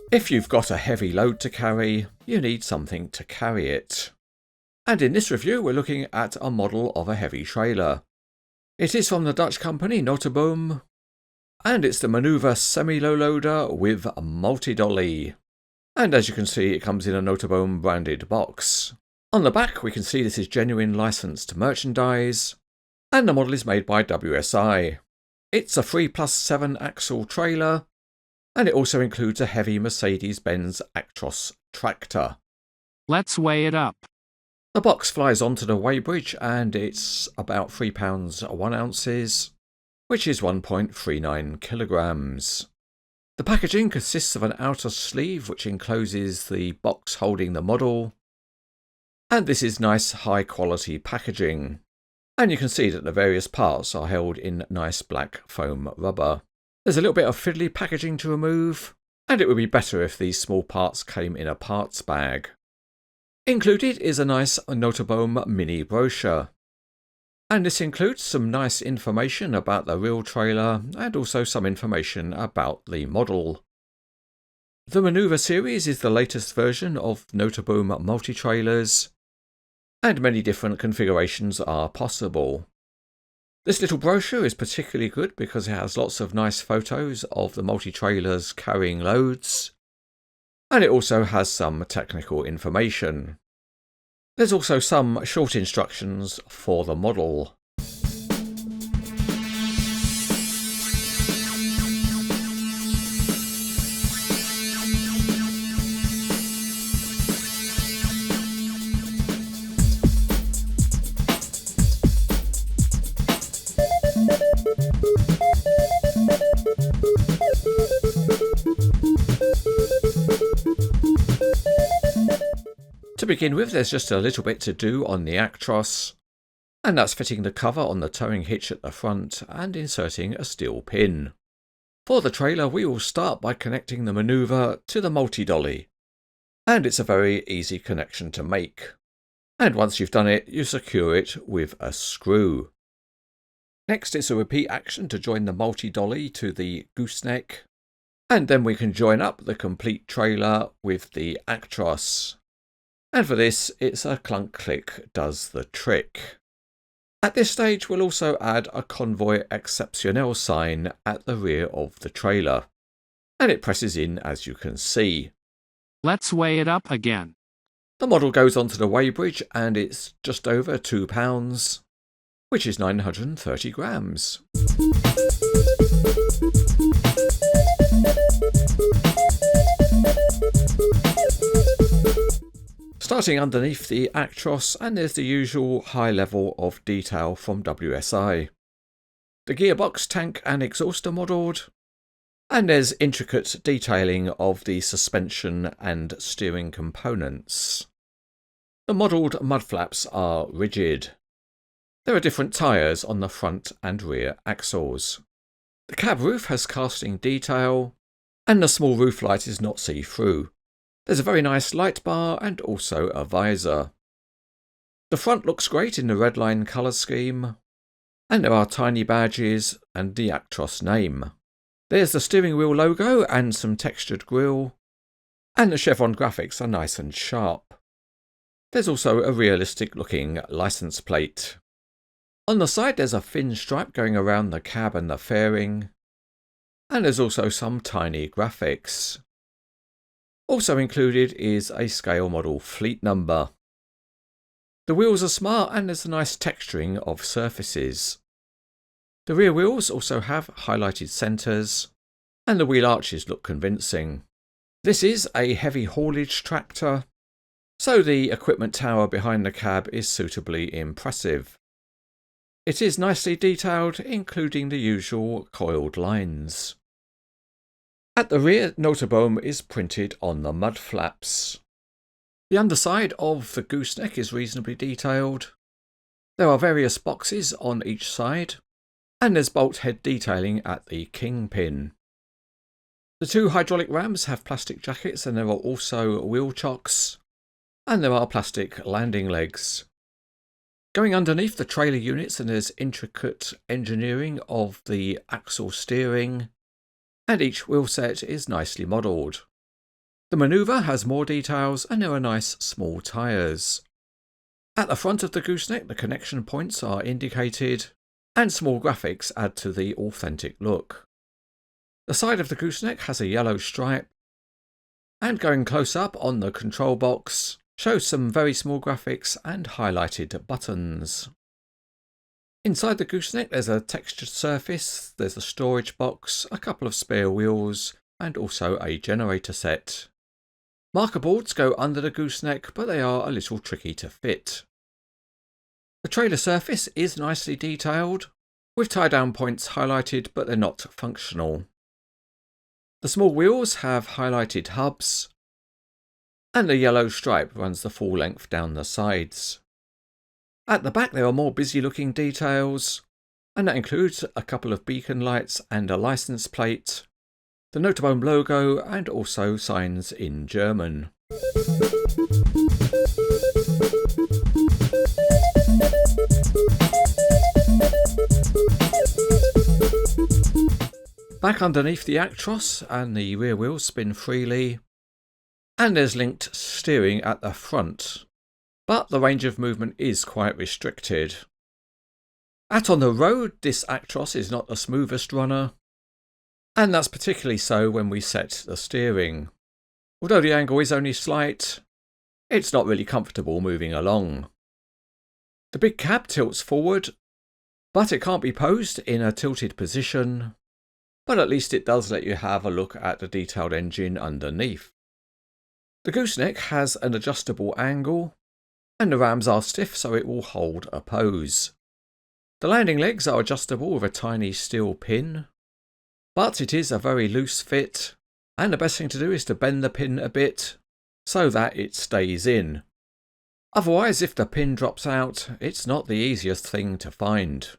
If you've got a heavy load to carry, you need something to carry it. And in this review we're looking at a model of a heavy trailer. It is from the Dutch company Nooteboom, and it's the Manoovr semi-low loader with a multi-dolly. And as you can see, it comes in a Nooteboom branded box. On the back we can see this is genuine licensed merchandise, and the model is made by WSI. It's a 3+7 axle trailer, and it also includes a heavy Mercedes-Benz Actros tractor. Let's weigh it up. The box flies onto the weighbridge and it's about 3 pounds 1 ounces, which is 1.39 kilograms. The packaging consists of an outer sleeve which encloses the box holding the model, and this is nice high quality packaging. And you can see that the various parts are held in nice black foam rubber. There's a little bit of fiddly packaging to remove, and it would be better if these small parts came in a parts bag. Included is a nice Nooteboom mini brochure, and this includes some nice information about the real trailer and also some information about the model. The Manoovr series is the latest version of Nooteboom multi-trailers, and many different configurations are possible. This little brochure is particularly good because it has lots of nice photos of the multi-trailers carrying loads, and it also has some technical information. There's also some short instructions for the model. To begin with, there's just a little bit to do on the Actros, and that's fitting the cover on the towing hitch at the front and inserting a steel pin. For the trailer, we will start by connecting the Manoovr to the multi-dolly, and it's a very easy connection to make. And once you've done it, you secure it with a screw. Next, it's a repeat action to join the multi-dolly to the gooseneck, and then we can join up the complete trailer with the Actros. And for this, it's a clunk click does the trick. At this stage, we'll also add a convoy exceptionnel sign at the rear of the trailer, and it presses in as you can see. Let's weigh it up again. The model goes onto the weighbridge and it's just over 2 pounds, which is 930 grams. Starting underneath the Actros, and there's the usual high level of detail from WSI. The gearbox, tank and exhaust are modelled, and there's intricate detailing of the suspension and steering components. The modelled mud flaps are rigid. There are different tyres on the front and rear axles. The cab roof has casting detail, and the small roof light is not see-through. There's a very nice light bar and also a visor. The front looks great in the red line colour scheme, and there are tiny badges and the Actros name. There's the steering wheel logo and some textured grille, and the chevron graphics are nice and sharp. There's also a realistic looking license plate. On the side there's a thin stripe going around the cab and the fairing, and there's also some tiny graphics. Also included is a scale model fleet number. The wheels are smart and there's a nice texturing of surfaces. The rear wheels also have highlighted centres, and the wheel arches look convincing. This is a heavy haulage tractor, so the equipment tower behind the cab is suitably impressive. It is nicely detailed, including the usual coiled lines. At the rear, Nooteboom is printed on the mud flaps. The underside of the gooseneck is reasonably detailed. There are various boxes on each side, and there's bolt head detailing at the kingpin. The two hydraulic rams have plastic jackets, and there are also wheel chocks, and there are plastic landing legs. Going underneath the trailer units, and there's intricate engineering of the axle steering, and each wheel set is nicely modelled. The Manoovr has more details and there are nice small tyres. At the front of the gooseneck the connection points are indicated and small graphics add to the authentic look. The side of the gooseneck has a yellow stripe, and going close up on the control box shows some very small graphics and highlighted buttons. Inside the gooseneck there's a textured surface, there's a storage box, a couple of spare wheels and also a generator set. Marker boards go under the gooseneck but they are a little tricky to fit. The trailer surface is nicely detailed, with tie-down points highlighted but they're not functional. The small wheels have highlighted hubs, and a yellow stripe runs the full length down the sides. At the back there are more busy looking details, and that includes a couple of beacon lights and a license plate, the Nooteboom logo and also signs in German. Back underneath the Actros and the rear wheels spin freely, and there's linked steering at the front, but the range of movement is quite restricted. Out on the road this Actros is not the smoothest runner, and that's particularly so when we set the steering. Although the angle is only slight, it's not really comfortable moving along. The big cab tilts forward, but it can't be posed in a tilted position, but at least it does let you have a look at the detailed engine underneath. The gooseneck has an adjustable angle, and the rams are stiff so it will hold a pose. The landing legs are adjustable with a tiny steel pin, but it is a very loose fit, and the best thing to do is to bend the pin a bit so that it stays in. Otherwise, if the pin drops out, it's not the easiest thing to find.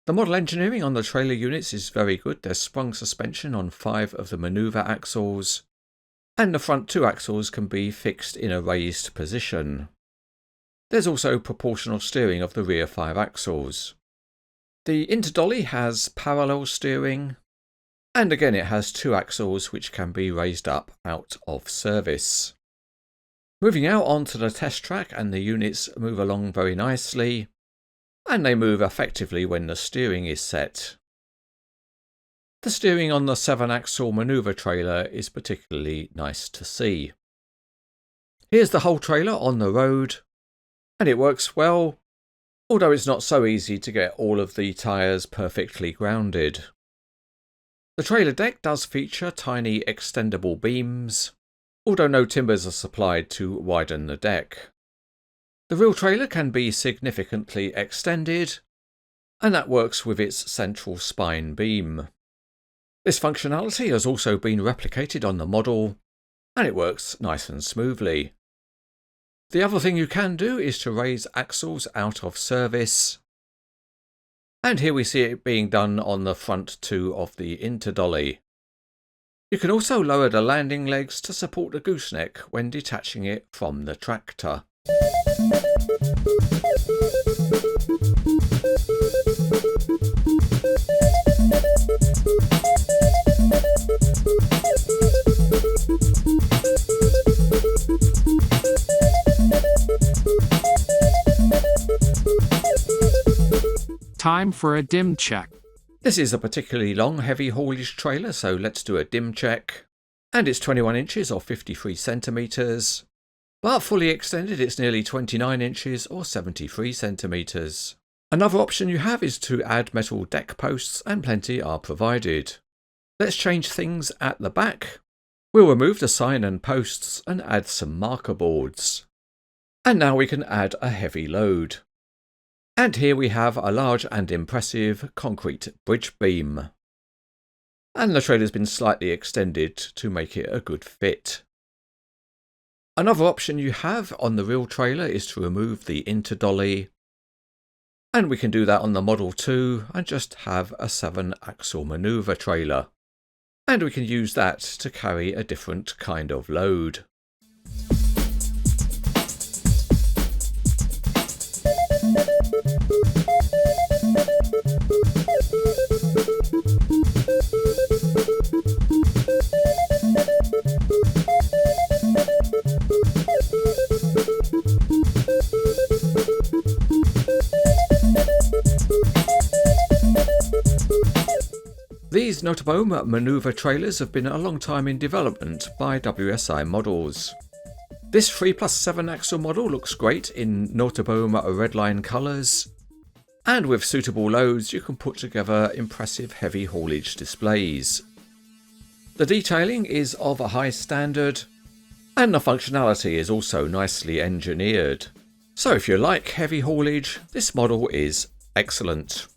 The model engineering on the trailer units is very good. There's sprung suspension on 5 of the Manoovr axles, and the front 2 axles can be fixed in a raised position. There's also proportional steering of the rear 5 axles. The interdolly has parallel steering, and again it has 2 axles which can be raised up out of service. Moving out onto the test track, and the units move along very nicely, and they move effectively when the steering is set. The steering on the 7-axle Manoovr trailer is particularly nice to see. Here's the whole trailer on the road, and it works well, although it's not so easy to get all of the tyres perfectly grounded. The trailer deck does feature tiny extendable beams, although no timbers are supplied to widen the deck. The real trailer can be significantly extended, and that works with its central spine beam. This functionality has also been replicated on the model, and it works nice and smoothly. The other thing you can do is to raise axles out of service, and here we see it being done on the front 2 of the interdolly. You can also lower the landing legs to support the gooseneck when detaching it from the tractor. Time for a dim check. This is a particularly long heavy haulage trailer, so let's do a dim check. And it's 21 inches or 53 centimetres. But fully extended it's nearly 29 inches or 73 centimetres. Another option you have is to add metal deck posts, and plenty are provided. Let's change things at the back. We'll remove the sign and posts and add some marker boards. And now we can add a heavy load. And here we have a large and impressive concrete bridge beam. And the trailer's been slightly extended to make it a good fit. Another option you have on the real trailer is to remove the interdolly, and we can do that on the Model 2 and just have a 7-axle Manoovr trailer. And we can use that to carry a different kind of load. These Nooteboom Manoovr trailers have been a long time in development by WSI models. This 3+7 axle model looks great in Nooteboom redline colours, and with suitable loads you can put together impressive heavy haulage displays. The detailing is of a high standard, and the functionality is also nicely engineered. So if you like heavy haulage, this model is excellent.